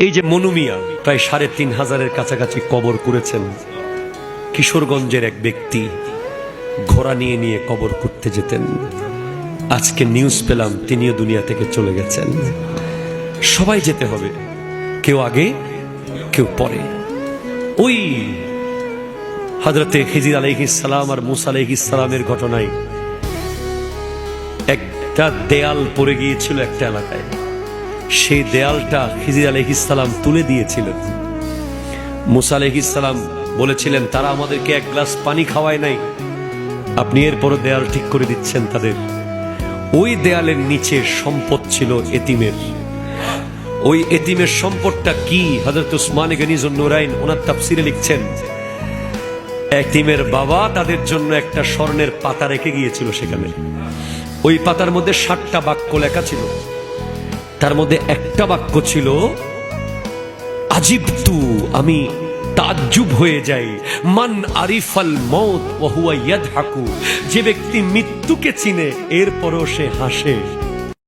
এই যে মনু মিয়া প্রায় ৩৫০০-এর কাছাকাছি কবর করেছেন। কিশোরগঞ্জের এক ব্যক্তি ঘোড়া নিয়ে নিয়ে কবর করতে যেতেন। আজকে নিউজ পেলাম তিনিও দুনিয়া থেকে চলে গেছেন। সবাই যেতে হবে, কেউ আগে কেউ পরে। ওই হযরতে খিজির আলাইহিস সালাম আর মূসা আলাইহিস সালামের ঘটনায় একটা দেয়াল পড়ে গিয়েছিল একটা এলাকায়। সেই দেয়ালটা খিজির আলাইহিস সালাম তুলে দিয়েছিলেন। মূসা আলাইহিস সালাম বলেছিলেন, তারা আমাদেরকে এক গ্লাস পানি খাওয়ায় নাই, আপনি এরপরও দেয়াল ঠিক করে দিচ্ছেন তাদের। ওই দেয়ালের নিচে সম্পদ ছিল এতিমের। ওই এতিমের সম্পদটা কি? হযরত উসমান গনি যুন্নুরাইন ওনার তাফসিরে লিখছেন, এতিমের বাবা তাদের জন্য একটা স্বর্ণের পাতা রেখে গিয়েছিল সেখানে। ওই পাতার মধ্যে ৬০টা বাক্য লেখা ছিল। তার মধ্যে একটা বাক্য ছিল, আজিবতু, আমি তাজ্জুব হয়ে যাই, মান আরিফাল মউত ওয়া হুয়া ইয়াদহাকু, যে ব্যক্তি মৃত্যুকে চিনে এরপরও সে হাসে।